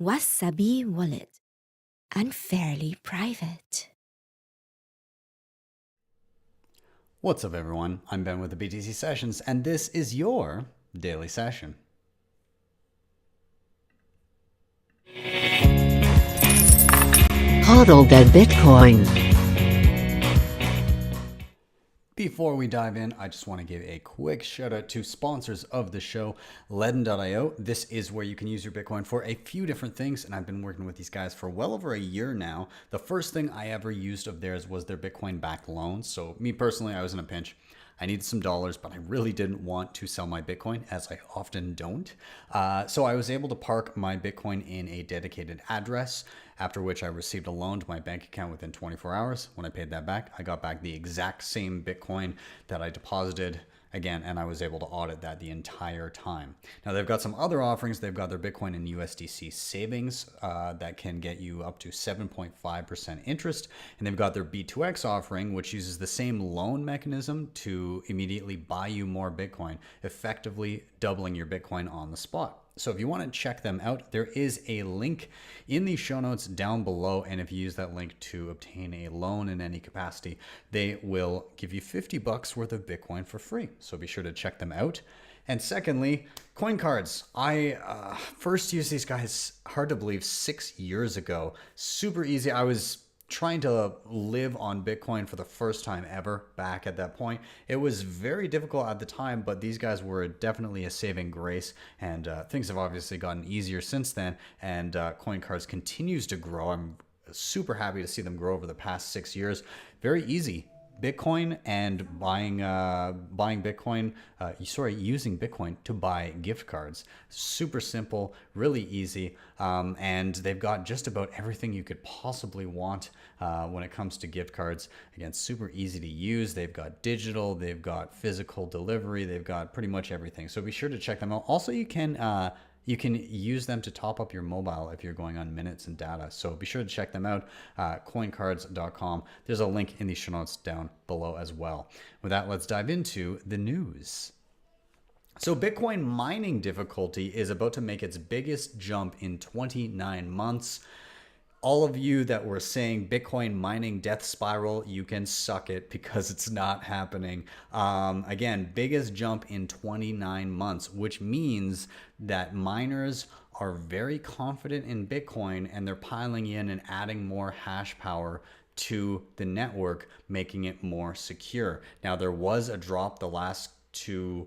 Wasabi wallet. Unfairly private. What's up, everyone? I'm Ben with the BTC Sessions, and this is your daily session. Hodl that Bitcoin. Before we dive in, I just want to give a quick shout out to sponsors of the show, LEDN.io. This is where you can use your Bitcoin for a few different things, and I've been working with these guys for well over a year now. The first thing I ever used of theirs was their Bitcoin backed loans. So me personally, I was in a pinch. I needed some dollars, but I really didn't want to sell my Bitcoin, as I often don't. So I was able to park my Bitcoin in a dedicated address, after which I received a loan to my bank account within 24 hours. When I paid that back, I got back the exact same Bitcoin that I deposited again, and I was able to audit that the entire time. Now they've got some other offerings. They've got their Bitcoin and USDC savings that can get you up to 7.5% interest, and they've got their B2X offering, which uses the same loan mechanism to immediately buy you more Bitcoin, effectively doubling your Bitcoin on the spot. So if you want to check them out, there is a link in the show notes down below. And if you use that link to obtain a loan in any capacity, they will give you $50 worth of Bitcoin for free. So be sure to check them out. And secondly, Coincards. I first used these guys, hard to believe, 6 years ago. Super easy. I was trying to live on Bitcoin for the first time ever back at that point. It was very difficult at the time, but these guys were definitely a saving grace, and things have obviously gotten easier since then, and Coincards continues to grow. I'm super happy to see them grow over the past 6 years. Very easy. Bitcoin and using Bitcoin to buy gift cards. Super simple, really easy, and they've got just about everything you could possibly want when it comes to gift cards. Again, super easy to use. They've got digital, they've got physical delivery, they've got pretty much everything. So be sure to check them out. Also, you can use them to top up your mobile if you're going on minutes and data. So be sure to check them out, coincards.com. There's a link in the show notes down below as well. With that, let's dive into the news. So Bitcoin mining difficulty is about to make its biggest jump in 29 months. All of you that were saying Bitcoin mining death spiral, you can suck it because it's not happening. Again, biggest jump in 29 months, which means that miners are very confident in Bitcoin and they're piling in and adding more hash power to the network, making it more secure. Now, there was a drop the last two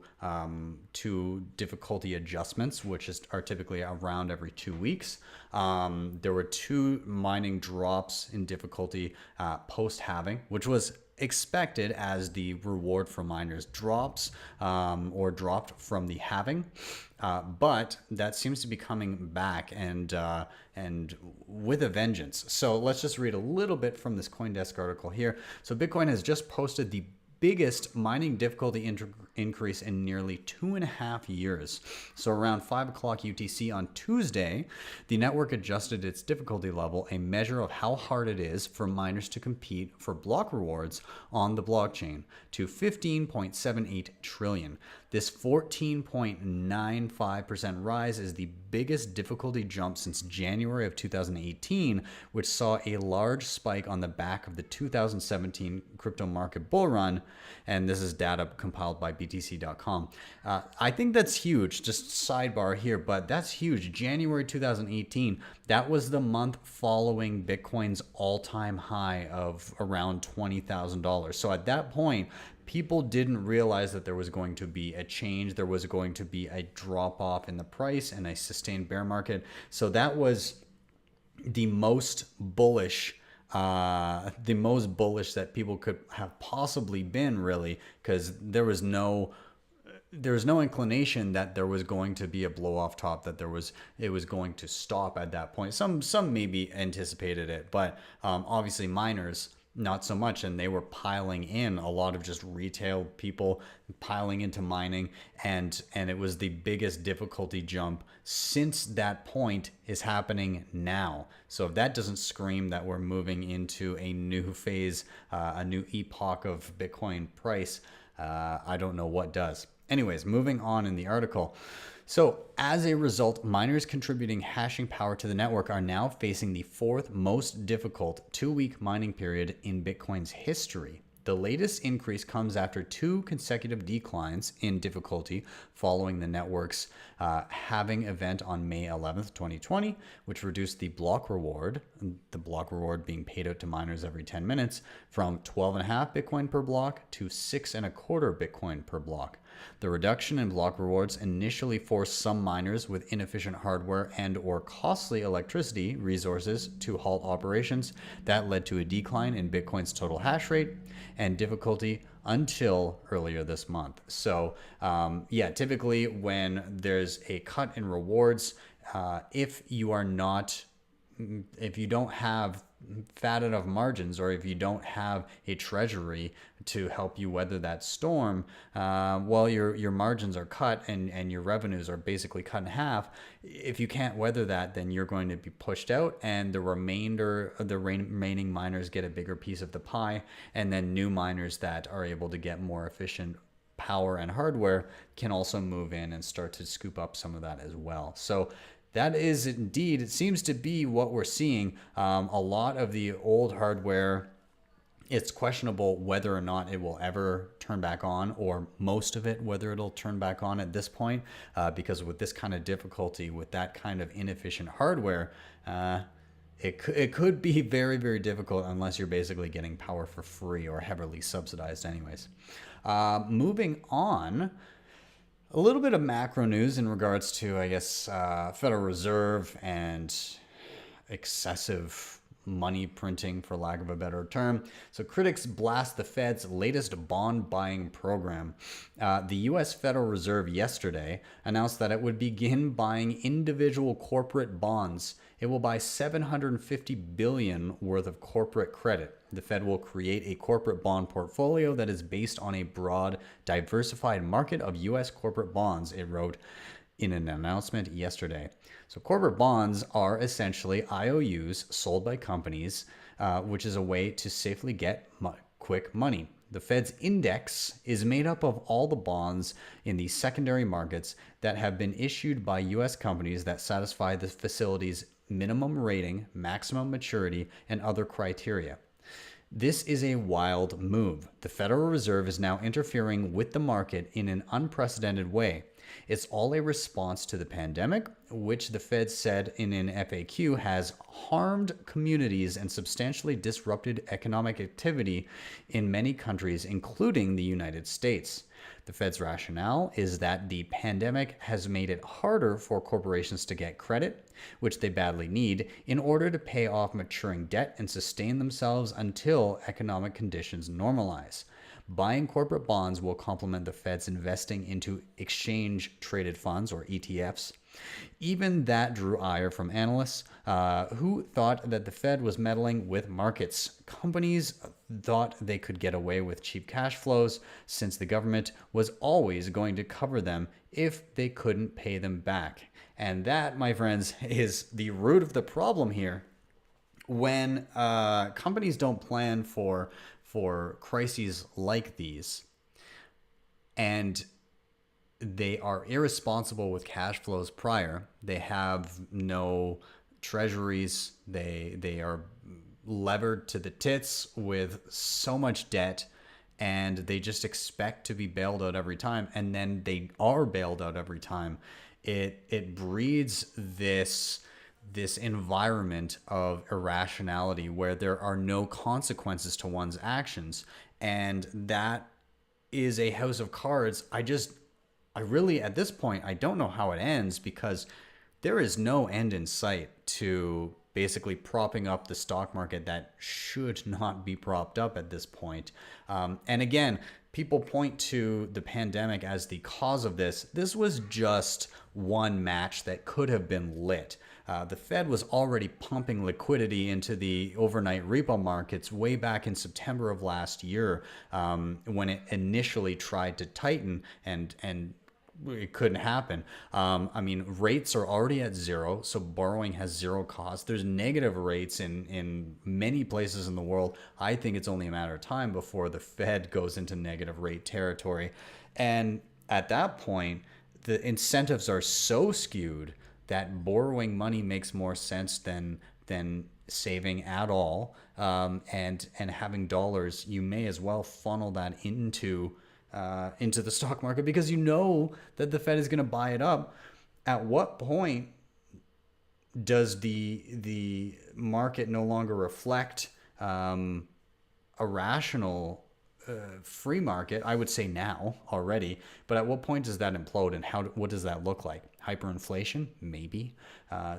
difficulty adjustments, which are typically around every 2 weeks. There were 2 mining drops in difficulty post halving, which was expected as the reward for miners dropped from the halving, but that seems to be coming back and with a vengeance. So let's just read a little bit from this CoinDesk article here. So Bitcoin has just posted the biggest mining difficulty increase in nearly 2.5 years. So around 5 o'clock UTC on Tuesday, the network adjusted its difficulty level, a measure of how hard it is for miners to compete for block rewards on the blockchain, to 15.78 trillion. This 14.95% rise is the biggest difficulty jump since January of 2018, which saw a large spike on the back of the 2017 crypto market bull run. And this is data compiled by BTC.com. I think that's huge. Just sidebar here, but that's huge. January 2018, that was the month following Bitcoin's all-time high of around $20,000. So at that point, people didn't realize that there was going to be a change. There was going to be a drop off in the price and a sustained bear market. So that was the most bullish that people could have possibly been, really, because there was no inclination that there was going to be a blow off top, that it was going to stop at that point. Some maybe anticipated it, but obviously miners not so much, and they were piling in, a lot of just retail people piling into mining, and it was the biggest difficulty jump since that point is happening now. So if that doesn't scream that we're moving into a new phase, a new epoch of Bitcoin price, I don't know what does. Anyways, moving on in the article. So as a result, miners contributing hashing power to the network are now facing the fourth most difficult 2-week mining period in Bitcoin's history. The latest increase comes after 2 consecutive declines in difficulty following the network's halving event on May 11th, 2020, which reduced the block reward being paid out to miners every 10 minutes, from 12.5 Bitcoin per block to 6.25 Bitcoin per block. The reduction in block rewards initially forced some miners with inefficient hardware and or costly electricity resources to halt operations. That led to a decline in Bitcoin's total hash rate and difficulty until earlier this month. So typically when there's a cut in rewards, if you don't have fat enough margins, or if you don't have a treasury to help you weather that storm, your margins are cut and your revenues are basically cut in half. If you can't weather that, then you're going to be pushed out, and the remaining miners get a bigger piece of the pie, and then new miners that are able to get more efficient power and hardware can also move in and start to scoop up some of that as well. So that is indeed, it seems to be what we're seeing. A lot of the old hardware, it's questionable whether or not it will ever turn back on, or most of it, whether it'll turn back on at this point, because with this kind of difficulty, with that kind of inefficient hardware, it could be very, very difficult unless you're basically getting power for free or heavily subsidized anyways. Moving on, a little bit of macro news in regards to, Federal Reserve and excessive money printing, for lack of a better term. So critics blast the Fed's latest bond buying program. The U.S. Federal Reserve yesterday announced that it would begin buying individual corporate bonds. It will buy $750 billion worth of corporate credit. The Fed will create a corporate bond portfolio that is based on a broad, diversified market of U.S. corporate bonds, it wrote in an announcement yesterday. So corporate bonds are essentially IOUs sold by companies, which is a way to safely get quick money. The Fed's index is made up of all the bonds in the secondary markets that have been issued by U.S. companies that satisfy the facility's minimum rating, maximum maturity, and other criteria. This is a wild move. The Federal Reserve is now interfering with the market in an unprecedented way. It's all a response to the pandemic, which the Fed said in an FAQ has harmed communities and substantially disrupted economic activity in many countries, including the United States. The Fed's rationale is that the pandemic has made it harder for corporations to get credit, which they badly need, in order to pay off maturing debt and sustain themselves until economic conditions normalize. Buying corporate bonds will complement the Fed's investing into exchange-traded funds, or ETFs. Even that drew ire from analysts who thought that the Fed was meddling with markets. Companies thought they could get away with cheap cash flows since the government was always going to cover them if they couldn't pay them back. And that, my friends, is the root of the problem here. When companies don't plan for crises like these, and they are irresponsible with cash flows prior, they have no treasuries, they are levered to the tits with so much debt, and they just expect to be bailed out every time, and then they are bailed out every time. It breeds this environment of irrationality where there are no consequences to one's actions, and that is a house of cards. I really, at this point, I don't know how it ends, because there is no end in sight to basically propping up the stock market that should not be propped up at this point. And again, people point to the pandemic as the cause of this. This was just one match that could have been lit. The Fed was already pumping liquidity into the overnight repo markets way back in September of last year, when it initially tried to tighten, and it couldn't happen. Rates are already at zero, so borrowing has zero cost. There's negative rates in many places in the world. I think it's only a matter of time before the Fed goes into negative rate territory. And at that point, the incentives are so skewed that borrowing money makes more sense than saving at all. And having dollars, you may as well funnel that into the stock market, because you know that the Fed is going to buy it up. At what point does the market no longer reflect a rational free market? I would say now already, but at what point does that implode, and what does that look like? Hyperinflation, maybe.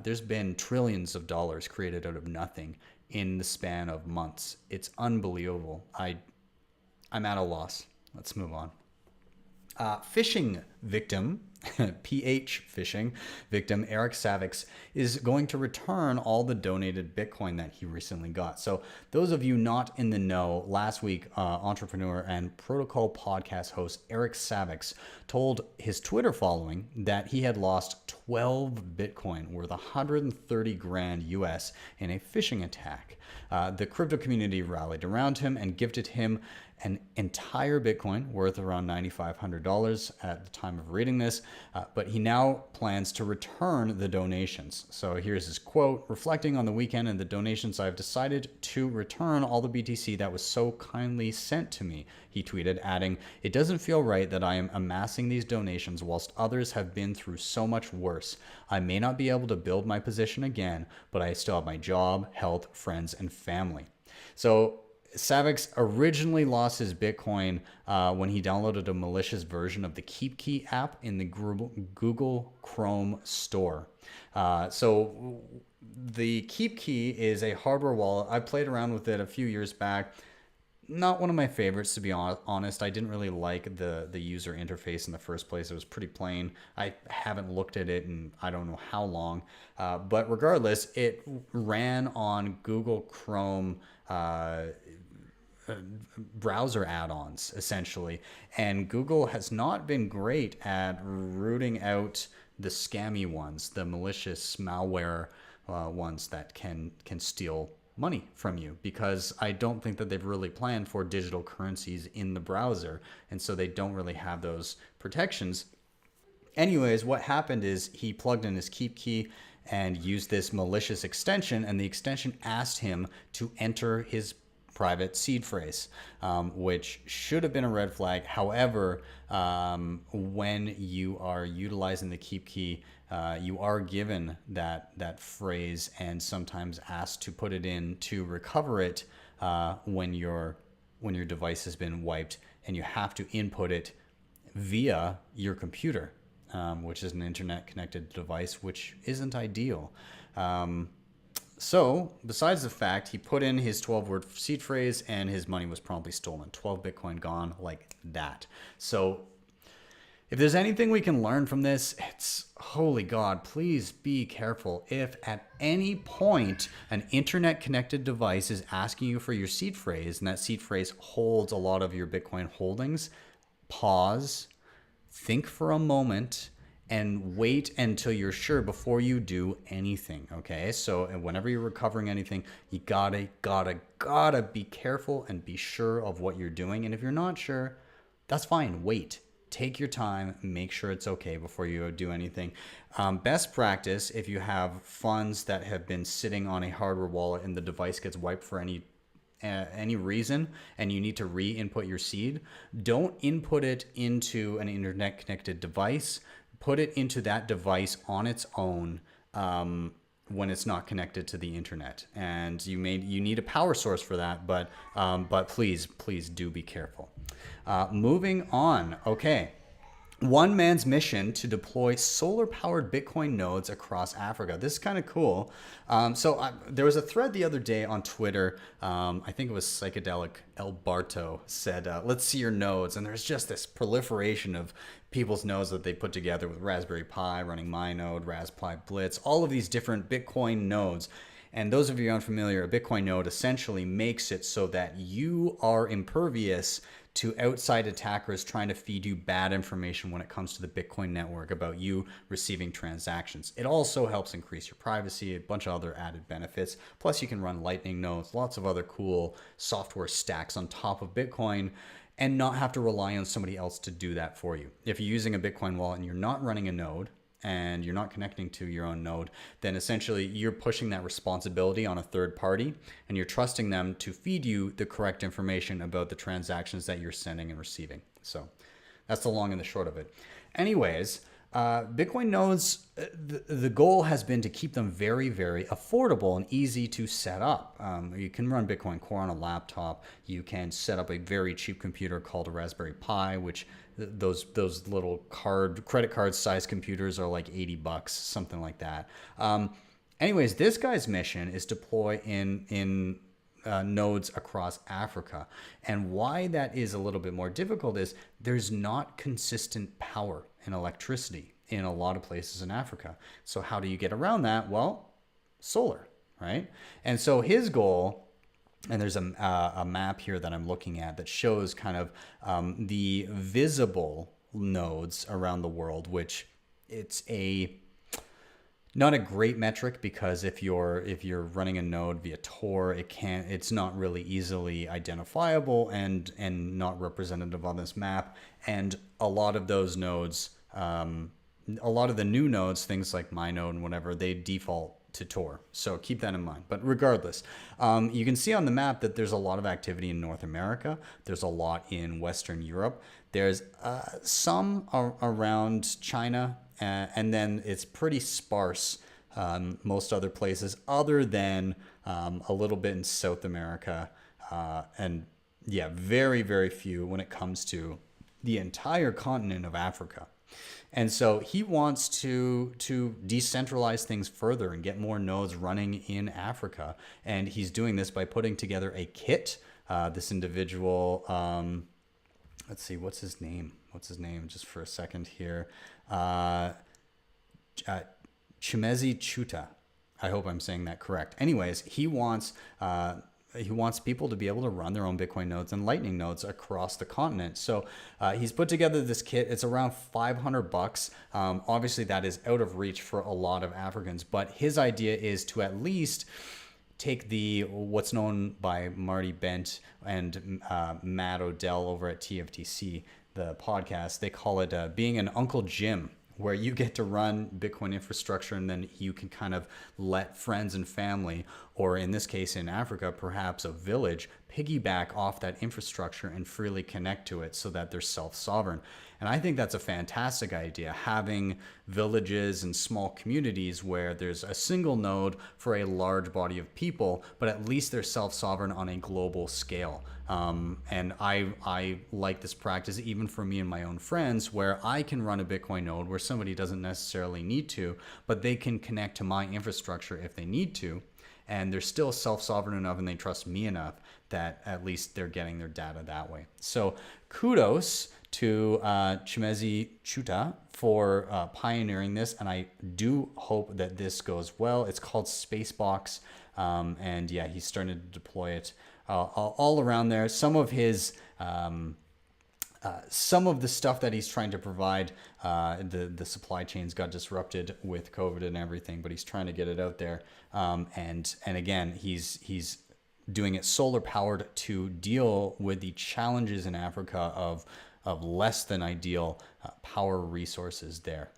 There's been trillions of dollars created out of nothing in the span of months. It's unbelievable. I'm at a loss. Let's move on. Phishing victim, PH phishing victim, Eric Savix is going to return all the donated Bitcoin that he recently got. So those of you not in the know, last week, entrepreneur and Protocol podcast host Eric Savix told his Twitter following that he had lost 12 Bitcoin worth 130 grand US in a phishing attack. The crypto community rallied around him and gifted him an entire Bitcoin worth around $9,500 at the time of reading this, but he now plans to return the donations. So here's his quote: "Reflecting on the weekend and the donations, I've decided to return all the BTC that was so kindly sent to me," he tweeted, adding, "It doesn't feel right that I am amassing these donations whilst others have been through so much worse. I may not be able to build my position again, but I still have my job, health, friends, and family." So Savix originally lost his Bitcoin when he downloaded a malicious version of the KeepKey app in the Google Chrome store. So the KeepKey is a hardware wallet. I played around with it a few years back. Not one of my favorites, to be honest. I didn't really like the user interface in the first place. It was pretty plain. I haven't looked at it in I don't know how long. But regardless, it ran on Google Chrome browser add-ons, essentially. And Google has not been great at rooting out the scammy ones, the malicious malware ones that can steal money from you, because I don't think that they've really planned for digital currencies in the browser, and so they don't really have those protections. Anyways, what happened is he plugged in his KeepKey and used this malicious extension, and the extension asked him to enter his private seed phrase, which should have been a red flag. However, when you are utilizing the KeepKey, you are given that phrase and sometimes asked to put it in to recover it when your device has been wiped, and you have to input it via your computer, which is an internet connected device, which isn't ideal. So, besides the fact he put in his 12-word seed phrase and his money was promptly stolen. 12 Bitcoin gone like that. So, if there's anything we can learn from this, it's, holy God, please be careful. If at any point an internet-connected device is asking you for your seed phrase, and that seed phrase holds a lot of your Bitcoin holdings, pause, think for a moment, and wait until you're sure before you do anything, okay? So whenever you're recovering anything, you gotta be careful and be sure of what you're doing. And if you're not sure, that's fine. Wait. Take your time. Make sure it's okay before you do anything. Best practice, if you have funds that have been sitting on a hardware wallet and the device gets wiped for any reason and you need to re-input your seed, don't input it into an internet-connected device. Put it into that device on its own when it's not connected to the internet. And you need a power source for that, but please do be careful. Moving on. Okay. One man's mission to deploy solar-powered Bitcoin nodes across Africa. This is kind of cool. There was a thread the other day on Twitter. I think it was Psychedelic El Barto said, "Let's see your nodes." And there's just this proliferation of people's nodes that they put together with Raspberry Pi running my node, Raspberry Blitz, all of these different Bitcoin nodes. And those of you unfamiliar, a Bitcoin node essentially makes it so that you are impervious to outside attackers trying to feed you bad information when it comes to the Bitcoin network about you receiving transactions. It also helps increase your privacy, a bunch of other added benefits. Plus you can run Lightning nodes, lots of other cool software stacks on top of Bitcoin. and not have to rely on somebody else to do that for you. If you're using a Bitcoin wallet and you're not running a node and you're not connecting to your own node, then essentially you're pushing that responsibility on a third party and you're trusting them to feed you the correct information about the transactions that you're sending and receiving. So that's the long and the short of it. Anyways, Bitcoin nodes, the goal has been to keep them very, very affordable and easy to set up. You can run Bitcoin Core on a laptop. You can set up a very cheap computer called a Raspberry Pi, which those little credit card size computers are like $80, something like that. Anyways, this guy's mission is deploy in nodes across Africa. And why that is a little bit more difficult is there's not consistent power and electricity in a lot of places in Africa. So how do you get around that? Well, solar, right? And so his goal, and there's a map here that I'm looking at that shows kind of the visible nodes around the world, which it's not a great metric because if you're running a node via Tor, it's not really easily identifiable and not representative on this map. And a lot of those nodes, a lot of the new nodes, things like my node and whatever, they default to Tor. So keep that in mind. But regardless, you can see on the map that there's a lot of activity in North America. There's a lot in Western Europe. There's some around China. And then it's pretty sparse most other places other than a little bit in South America. And yeah, very, very few when it comes to the entire continent of Africa. And so he wants to decentralize things further and get more nodes running in Africa. And he's doing this by putting together a kit. This individual, let's see, what's his name? Just for a second here. Chimezi Chuta. I hope I'm saying that correct. Anyways, he wants people to be able to run their own Bitcoin nodes and Lightning nodes across the continent. So he's put together this kit. It's around $500. Obviously, that is out of reach for a lot of Africans. But his idea is to at least take what's known by Marty Bent and Matt Odell over at TFTC, the podcast. They call it being an Uncle Jim, where you get to run Bitcoin infrastructure and then you can kind of let friends and family, or in this case in Africa, perhaps a village, piggyback off that infrastructure and freely connect to it so that they're self-sovereign. And I think that's a fantastic idea, having villages and small communities where there's a single node for a large body of people, but at least they're self-sovereign on a global scale. And I like this practice even for me and my own friends, where I can run a Bitcoin node where somebody doesn't necessarily need to, but they can connect to my infrastructure if they need to. And they're still self-sovereign enough and they trust me enough that at least they're getting their data that way. So kudos to Chimezi Chuta for pioneering this. And I do hope that this goes well. It's called Spacebox. And yeah, he's starting to deploy it all around there. Some of his some of the stuff that he's trying to provide, the supply chains got disrupted with COVID and everything, but he's trying to get it out there. And again, he's doing it solar powered to deal with the challenges in Africa of less than ideal power resources there.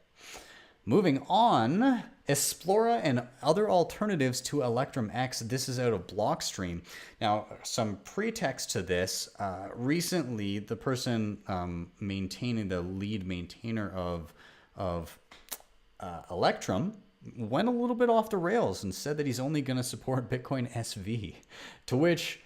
Moving on, Esplora and other alternatives to ElectrumX. This is out of Blockstream. Now, some pretext to this. Recently, the person maintaining the lead maintainer of Electrum went a little bit off the rails and said that he's only going to support Bitcoin SV, to which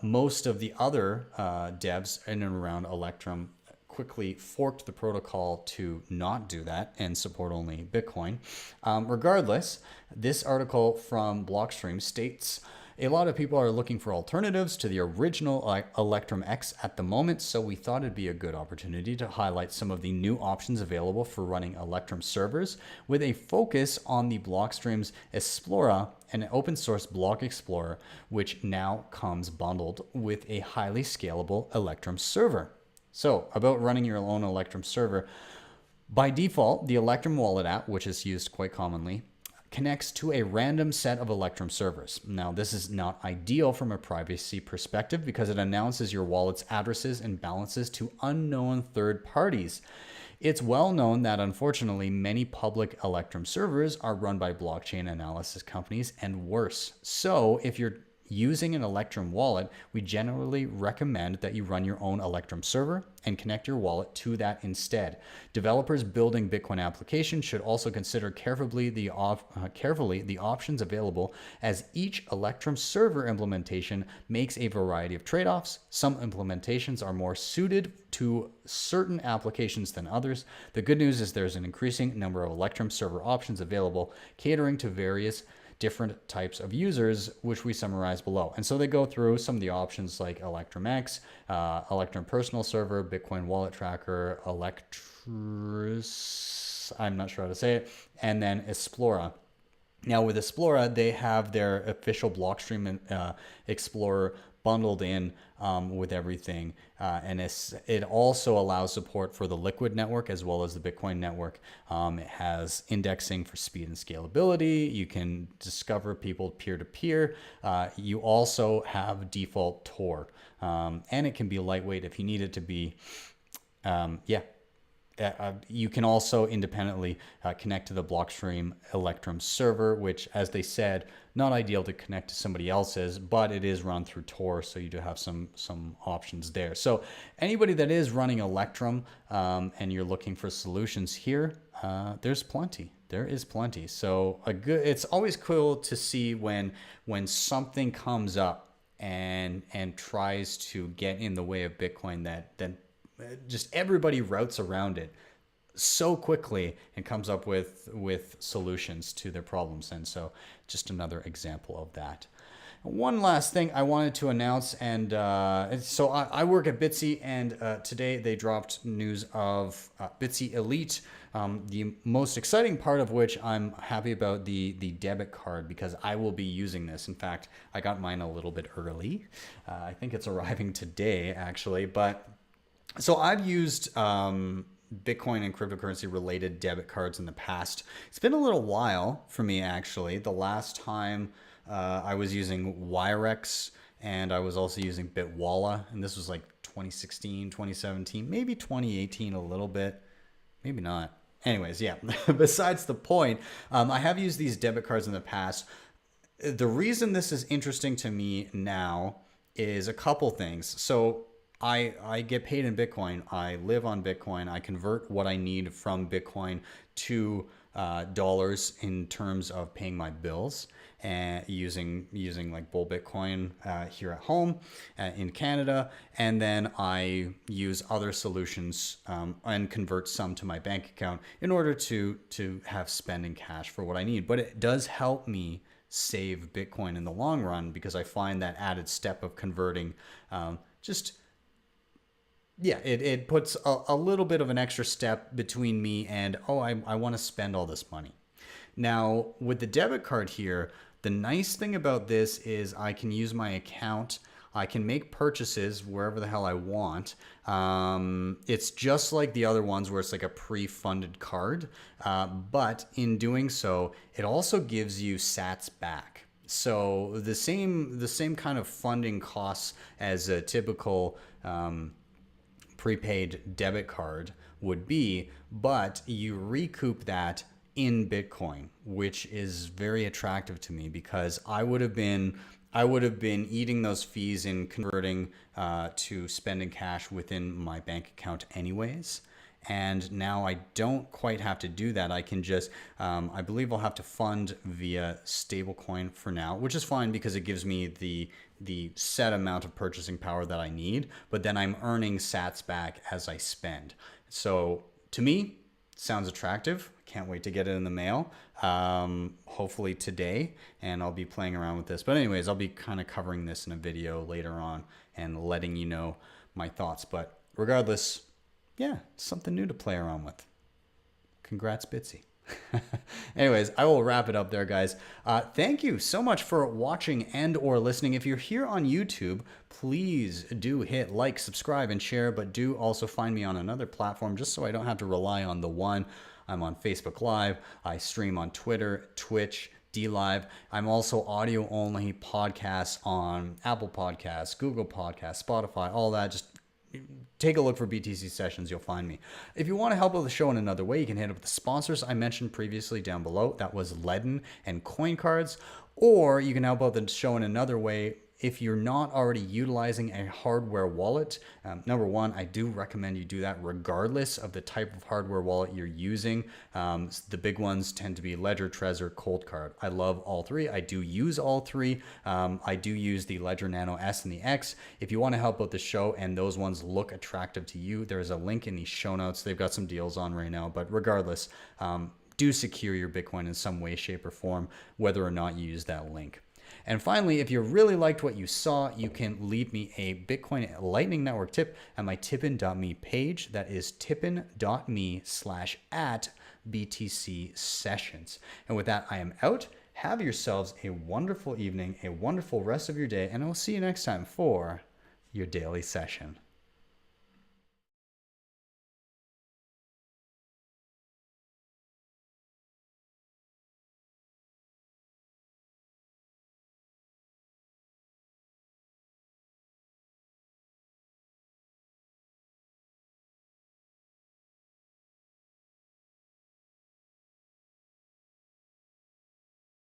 most of the other devs in and around Electrum quickly forked the protocol to not do that and support only Bitcoin. Regardless, this article from Blockstream states a lot of people are looking for alternatives to the original ElectrumX at the moment, so we thought it'd be a good opportunity to highlight some of the new options available for running Electrum servers, with a focus on the Blockstream's Esplora, an open source block explorer, which now comes bundled with a highly scalable Electrum server. So, about running your own Electrum server. By default, the Electrum wallet app, which is used quite commonly, connects to a random set of Electrum servers. Now, this is not ideal from a privacy perspective because it announces your wallet's addresses and balances to unknown third parties. It's well known that unfortunately many public Electrum servers are run by blockchain analysis companies and worse. So if you're using an Electrum wallet, we generally recommend that you run your own Electrum server and connect your wallet to that instead. Developers building Bitcoin applications should also consider carefully the options available, as each Electrum server implementation makes a variety of trade-offs. Some implementations are more suited to certain applications than others. The good news is there's an increasing number of Electrum server options available, catering to various different types of users, which we summarize below. And so they go through some of the options like ElectrumX, Electrum Personal Server, Bitcoin Wallet Tracker, I'm not sure how to say it, and then Esplora. Now with Explora, they have their official Blockstream and Explorer bundled in with everything. And it also allows support for the Liquid network as well as the Bitcoin network. It has indexing for speed and scalability. You can discover people peer-to-peer. You also have default Tor. And it can be lightweight if you need it to be. You can also independently connect to the Blockstream Electrum server, which, as they said, not ideal to connect to somebody else's, but it is run through Tor, so you do have some options there. So anybody that is running Electrum and you're looking for solutions here, there's plenty. There is plenty. So it's always cool to see when something comes up and tries to get in the way of Bitcoin that just everybody routes around it so quickly and comes up with solutions to their problems. And so just another example of that. One last thing I wanted to announce, and so I work at Bitsy, and today they dropped news of Bitsy Elite, the most exciting part of which I'm happy about, the debit card, because I will be using this. In fact, I got mine a little bit early. I think it's arriving today, actually, but so I've used Bitcoin and cryptocurrency related debit cards in the past. It's been a little while for me, actually. The last time I was using Wirex, and I was also using Bitwala, and this was like 2016, 2017, maybe 2018 a little bit, maybe not. Anyways, yeah, besides the point, I have used these debit cards in the past. The reason this is interesting to me now is a couple things. So I get paid in Bitcoin. I live on Bitcoin. I convert what I need from Bitcoin to dollars in terms of paying my bills, and using like Bull Bitcoin here at home in Canada. And then I use other solutions and convert some to my bank account in order to have spending cash for what I need. But it does help me save Bitcoin in the long run, because I find that added step of converting it puts a little bit of an extra step between me and, I want to spend all this money. Now, with the debit card here, the nice thing about this is I can use my account. I can make purchases wherever the hell I want. It's just like the other ones where it's like a pre-funded card. But in doing so, it also gives you sats back. So the same kind of funding costs as a typical prepaid debit card would be, but you recoup that in Bitcoin, which is very attractive to me, because I would have been eating those fees in converting to spending cash within my bank account anyways. And now I don't quite have to do that. I can just, I believe I'll have to fund via stablecoin for now, which is fine because it gives me the set amount of purchasing power that I need, but then I'm earning sats back as I spend. So to me, sounds attractive. Can't wait to get it in the mail, hopefully today, and I'll be playing around with this. But anyways, I'll be kind of covering this in a video later on and letting you know my thoughts. But regardless, yeah, something new to play around with. Congrats, Bitsy. Anyways, I will wrap it up there, guys. Thank you so much for watching and or listening. If you're here on YouTube, please do hit like, subscribe, and share, but do also find me on another platform just so I don't have to rely on the one. I'm on Facebook Live. I stream on Twitter, Twitch, DLive. I'm also audio only podcasts on Apple Podcasts, Google Podcasts, Spotify, all that. Just take a look for BTC Sessions. You'll find me. If you want to help out the show in another way, you can hit up the sponsors I mentioned previously down below. That was LEDN and Coincards. Or you can help out the show in another way. If you're not already utilizing a hardware wallet, number one, I do recommend you do that regardless of the type of hardware wallet you're using. The big ones tend to be Ledger, Trezor, Coldcard. I love all three. I do use all three. I do use the Ledger Nano S and the X. If you want to help out the show and those ones look attractive to you, there is a link in the show notes. They've got some deals on right now, but regardless, do secure your Bitcoin in some way, shape, or form, whether or not you use that link. And finally, if you really liked what you saw, you can leave me a Bitcoin Lightning Network tip at my tippin.me page. That is tippin.me/@BTC Sessions. And with that, I am out. Have yourselves a wonderful evening, a wonderful rest of your day, and I will see you next time for your daily session.